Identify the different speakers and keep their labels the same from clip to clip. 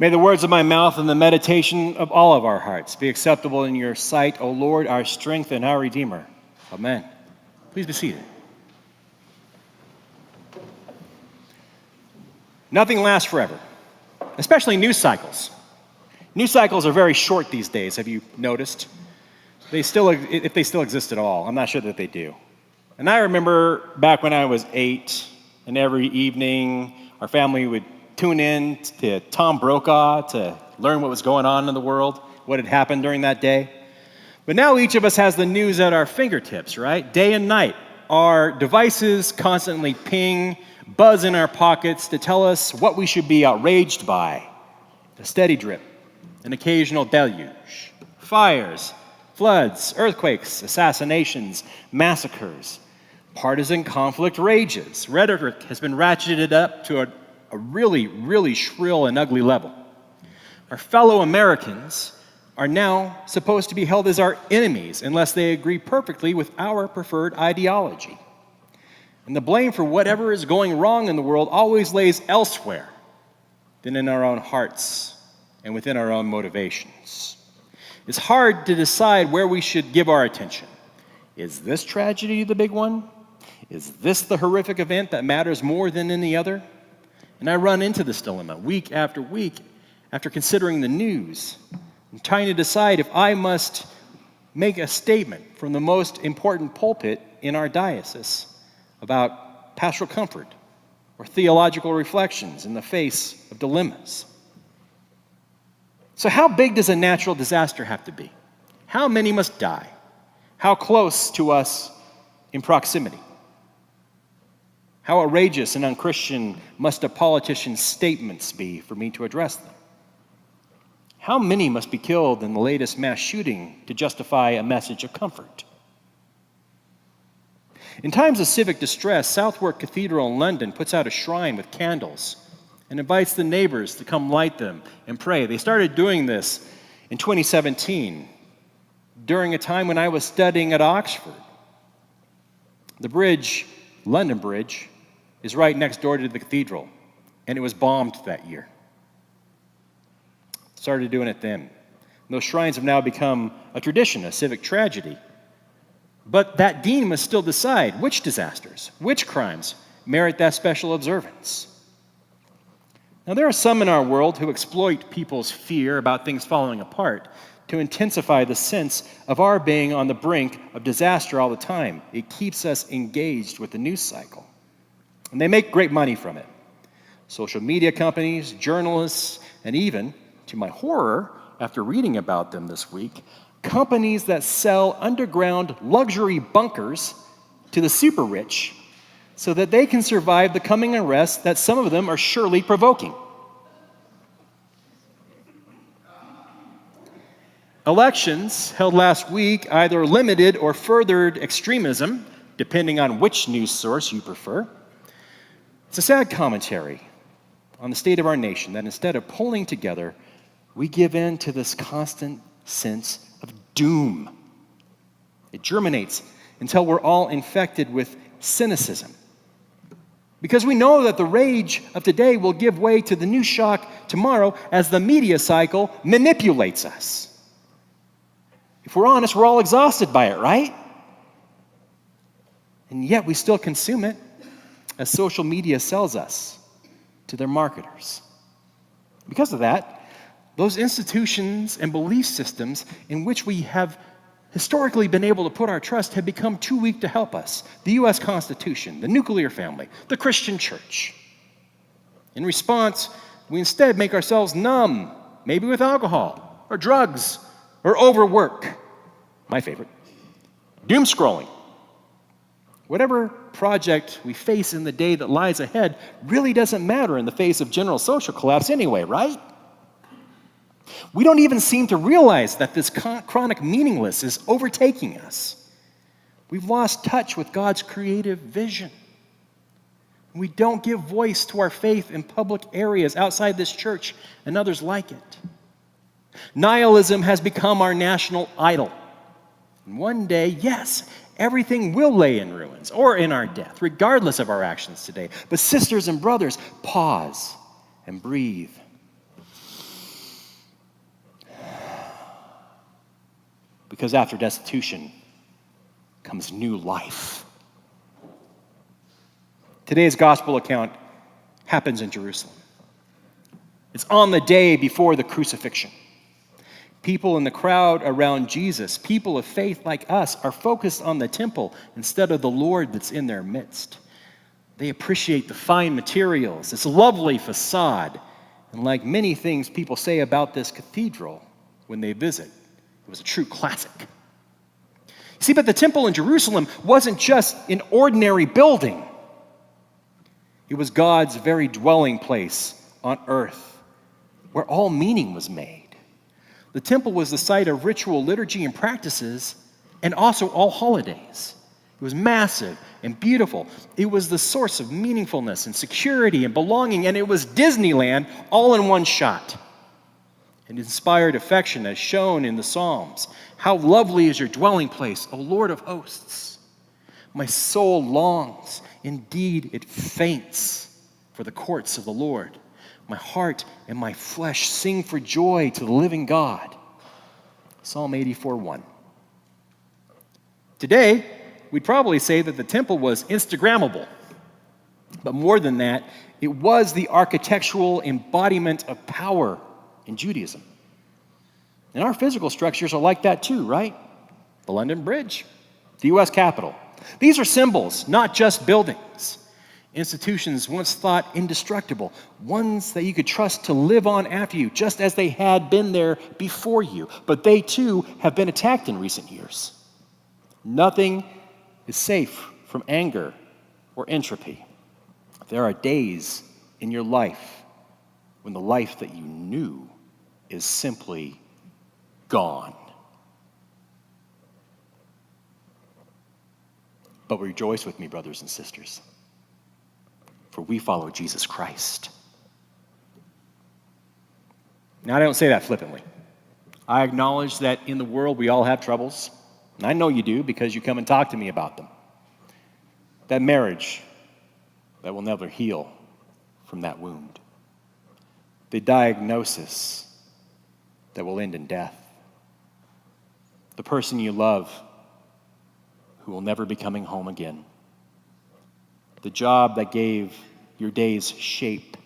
Speaker 1: May the words of my mouth and the meditation of all of our hearts be acceptable in your sight, O Lord, our strength and our Redeemer. Amen. Please be seated. Nothing lasts forever, especially news cycles. News cycles are very short these days, have you noticed? If they still exist at all. I'm not sure that they do. And I remember back when I was 8, and every evening our family would tune in to Tom Brokaw to learn what was going on in the world, what had happened during that day. But now each of us has the news at our fingertips, right? Day and night. Our devices constantly ping, buzz in our pockets to tell us what we should be outraged by. A steady drip, an occasional deluge, fires, floods, earthquakes, assassinations, massacres, partisan conflict rages. Rhetoric has been ratcheted up to a really, really shrill and ugly level. Our fellow Americans are now supposed to be held as our enemies unless they agree perfectly with our preferred ideology. And the blame for whatever is going wrong in the world always lays elsewhere than in our own hearts and within our own motivations. It's hard to decide where we should give our attention. Is this tragedy the big one? Is this the horrific event that matters more than any other? And I run into this dilemma week after week after considering the news and trying to decide if I must make a statement from the most important pulpit in our diocese about pastoral comfort or theological reflections in the face of dilemmas. So how big does a natural disaster have to be? How many must die? How close to us in proximity? How outrageous and unchristian must a politician's statements be for me to address them? How many must be killed in the latest mass shooting to justify a message of comfort? In times of civic distress, Southwark Cathedral in London puts out a shrine with candles and invites the neighbors to come light them and pray. They started doing this in 2017, during a time when I was studying at Oxford. The bridge, London Bridge, is right next door to the cathedral, and it was bombed that year. Started doing it then. And those shrines have now become a tradition, a civic tragedy. But that dean must still decide which disasters, which crimes merit that special observance. Now, there are some in our world who exploit people's fear about things falling apart to intensify the sense of our being on the brink of disaster all the time. It keeps us engaged with the news cycle. And they make great money from it. Social media companies, journalists, and even, to my horror, after reading about them this week, companies that sell underground luxury bunkers to the super rich so that they can survive the coming arrests that some of them are surely provoking. Elections held last week either limited or furthered extremism, depending on which news source you prefer. It's a sad commentary on the state of our nation that instead of pulling together, we give in to this constant sense of doom. It germinates until we're all infected with cynicism. Because we know that the rage of today will give way to the new shock tomorrow as the media cycle manipulates us. If we're honest, we're all exhausted by it, right? And yet we still consume it as social media sells us to their marketers. Because of that, those institutions and belief systems in which we have historically been able to put our trust have become too weak to help us. The U.S. Constitution, the nuclear family, the Christian church. In response, we instead make ourselves numb, maybe with alcohol or drugs or overwork. My favorite, doom scrolling. Whatever project we face in the day that lies ahead really doesn't matter in the face of general social collapse anyway, right? We don't even seem to realize that this chronic meaningless is overtaking us. We've lost touch with God's creative vision. We don't give voice to our faith in public areas outside this church and others like it. Nihilism has become our national idol. And one day, yes, everything will lay in ruins or in our death, regardless of our actions today. But sisters and brothers, pause and breathe. because after destitution comes new life. Today's gospel account happens in Jerusalem. It's on the day before the crucifixion. People in the crowd around Jesus, people of faith like us, are focused on the temple instead of the Lord that's in their midst. They appreciate the fine materials, this lovely facade, and like many things people say about this cathedral when they visit, it was a true classic. See, but the temple in Jerusalem wasn't just an ordinary building. It was God's very dwelling place on earth, where all meaning was made. The temple was the site of ritual liturgy and practices, and also all holidays. It was massive and beautiful. It was the source of meaningfulness and security and belonging, and it was Disneyland all in one shot. It inspired affection as shown in the Psalms. How lovely is your dwelling place, O Lord of hosts. My soul longs, indeed it faints for the courts of the Lord. My heart and my flesh sing for joy to the living God. Psalm 84:1. Today, we'd probably say that the temple was Instagrammable. But more than that, it was the architectural embodiment of power in Judaism. And our physical structures are like that too, right? The London Bridge, the U.S. Capitol. These are symbols, not just buildings. Institutions once thought indestructible, ones that you could trust to live on after you, just as they had been there before you. But they too have been attacked in recent years. Nothing is safe from anger or entropy. There are days in your life when the life that you knew is simply gone. But rejoice with me, brothers and sisters, for we follow Jesus Christ. Now, I don't say that flippantly. I acknowledge that in the world we all have troubles. And I know you do because you come and talk to me about them. That marriage that will never heal from that wound. The diagnosis that will end in death. The person you love who will never be coming home again. The job that gave your days shape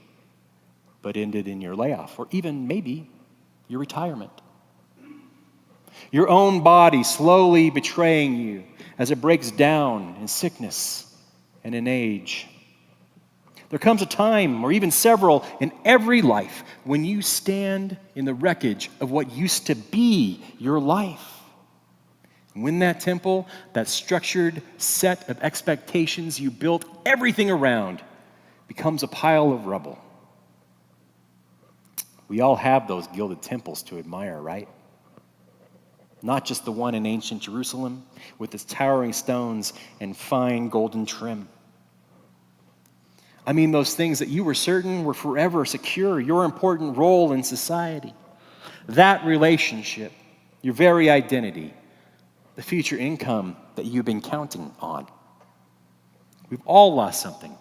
Speaker 1: but ended in your layoff, or even maybe your retirement. Your own body slowly betraying you as it breaks down in sickness and in age. There comes a time, or even several, in every life when you stand in the wreckage of what used to be your life. And when that temple, that structured set of expectations you built everything around, becomes a pile of rubble. We all have those gilded temples to admire, right? Not just the one in ancient Jerusalem with its towering stones and fine golden trim. I mean those things that you were certain were forever secure, your important role in society. That relationship, your very identity, the future income that you've been counting on. We've all lost something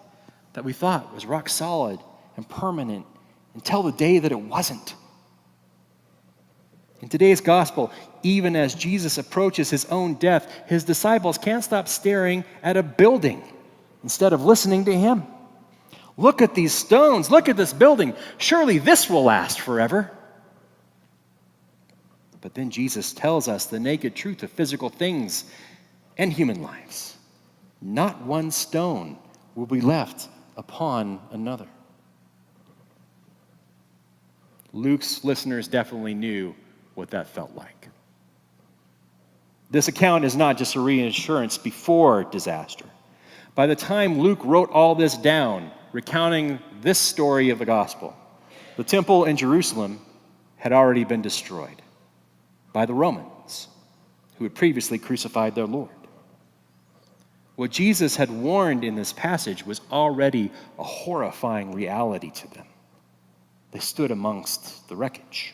Speaker 1: that we thought was rock solid and permanent until the day that it wasn't. In today's gospel, even as Jesus approaches his own death, his disciples can't stop staring at a building instead of listening to him. Look at these stones. Look at this building. Surely this will last forever. But then Jesus tells us the naked truth of physical things and human lives. Not one stone will be left upon another. Luke's listeners definitely knew what that felt like. This account is not just a reassurance before disaster. By the time Luke wrote all this down, recounting this story of the gospel, the temple in Jerusalem had already been destroyed by the Romans, who had previously crucified their Lord. What Jesus had warned in this passage was already a horrifying reality to them. They stood amongst the wreckage.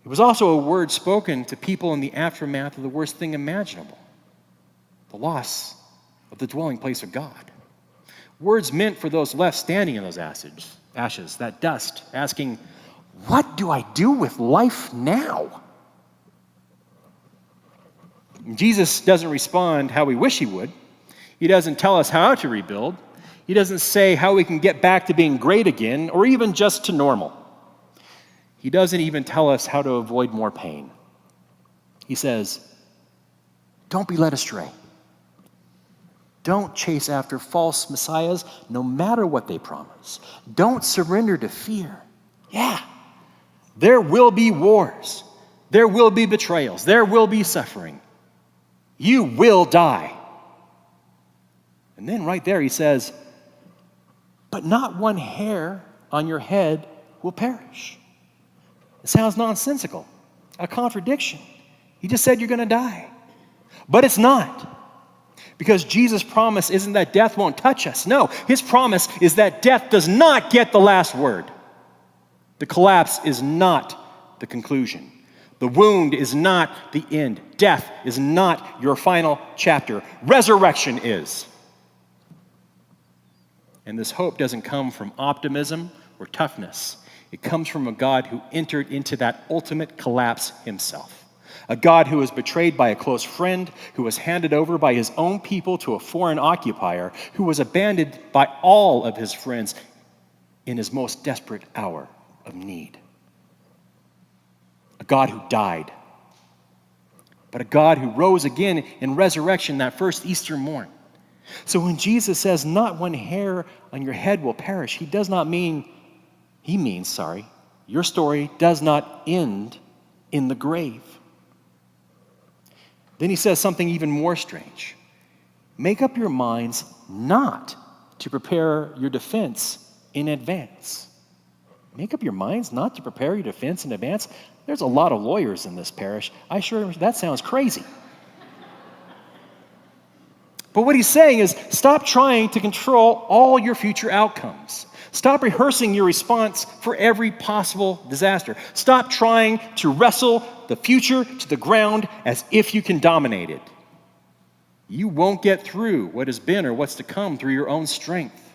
Speaker 1: It was also a word spoken to people in the aftermath of the worst thing imaginable, the loss of the dwelling place of God. Words meant for those left standing in those ashes, that dust, asking, what do I do with life now? Jesus doesn't respond how we wish he would. He doesn't tell us how to rebuild. He doesn't say how we can get back to being great again or even just to normal. He doesn't even tell us how to avoid more pain. He says, don't be led astray. Don't chase after false messiahs, no matter what they promise. Don't surrender to fear. Yeah, there will be wars. There will be betrayals. There will be suffering. You will die. And then right there he says, but not one hair on your head will perish. It sounds nonsensical, a contradiction. He just said you're going to die. But it's not. Because Jesus' promise isn't that death won't touch us. No, his promise is that death does not get the last word. The collapse is not the conclusion. The wound is not the end. Death is not your final chapter. Resurrection is. And this hope doesn't come from optimism or toughness. It comes from a God who entered into that ultimate collapse himself. A God who was betrayed by a close friend, who was handed over by his own people to a foreign occupier, who was abandoned by all of his friends in his most desperate hour of need. A God who died, but a God who rose again in resurrection that first Easter morn. So when Jesus says, not one hair on your head will perish, he means, your story does not end in the grave. Then he says something even more strange. Make up your minds not to prepare your defense in advance. Make up your minds not to prepare your defense in advance? There's a lot of lawyers in this parish. That sounds crazy. But what he's saying is, stop trying to control all your future outcomes. Stop rehearsing your response for every possible disaster. Stop trying to wrestle the future to the ground as if you can dominate it. You won't get through what has been or what's to come through your own strength.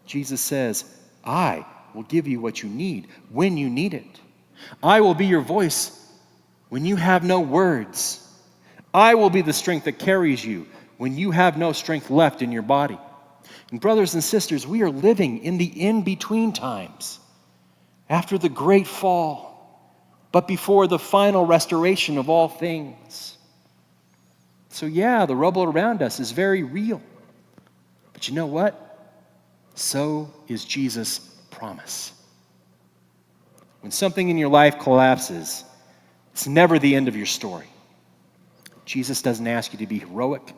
Speaker 1: Jesus says, I will give you what you need when you need it. I will be your voice when you have no words. I will be the strength that carries you when you have no strength left in your body. And brothers and sisters, we are living in the in-between times, after the great fall, but before the final restoration of all things. So yeah, the rubble around us is very real. But you know what? So is Jesus' promise. When something in your life collapses, it's never the end of your story. Jesus doesn't ask you to be heroic.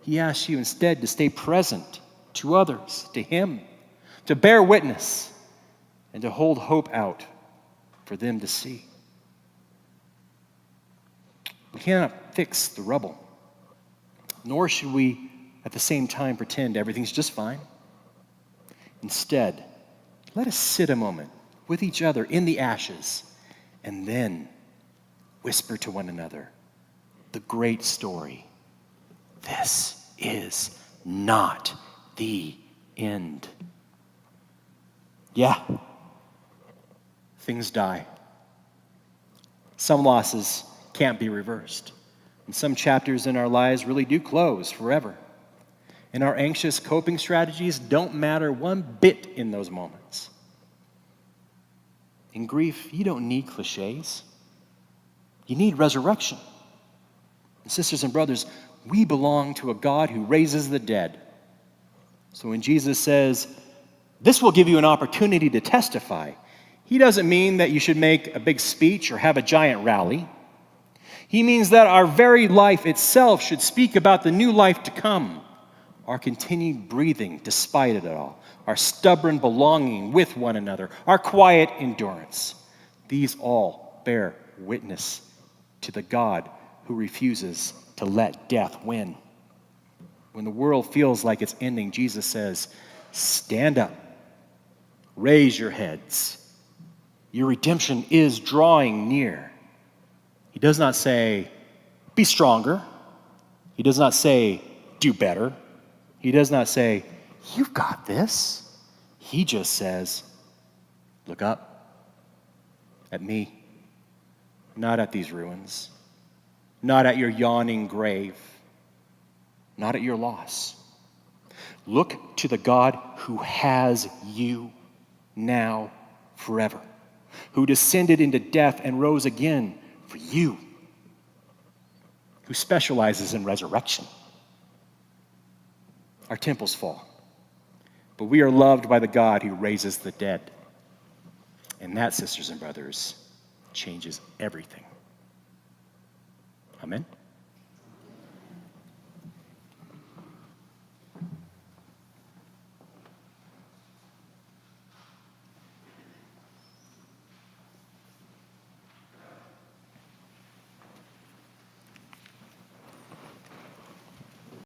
Speaker 1: He asks you instead to stay present to others, to him, to bear witness, and to hold hope out for them to see. We cannot fix the rubble, nor should we at the same time pretend everything's just fine. Instead, let us sit a moment with each other in the ashes and then whisper to one another the great story. This is not the end. Yeah, things die. Some losses can't be reversed. And some chapters in our lives really do close forever. And our anxious coping strategies don't matter one bit in those moments. In grief, you don't need cliches. You need resurrection. And sisters and brothers, we belong to a God who raises the dead. So when Jesus says, this will give you an opportunity to testify, he doesn't mean that you should make a big speech or have a giant rally. He means that our very life itself should speak about the new life to come, our continued breathing despite it all, our stubborn belonging with one another, our quiet endurance. These all bear witness to the God who refuses to let death win. When the world feels like it's ending, Jesus says, stand up, raise your heads. Your redemption is drawing near. He does not say, be stronger. He does not say, do better. He does not say, you've got this. He just says, look up at me, not at these ruins, not at your yawning grave, not at your loss. Look to the God who has you now forever, who descended into death and rose again for you, who specializes in resurrection. Our temples fall, but we are loved by the God who raises the dead. And that, sisters and brothers, changes everything. Amen.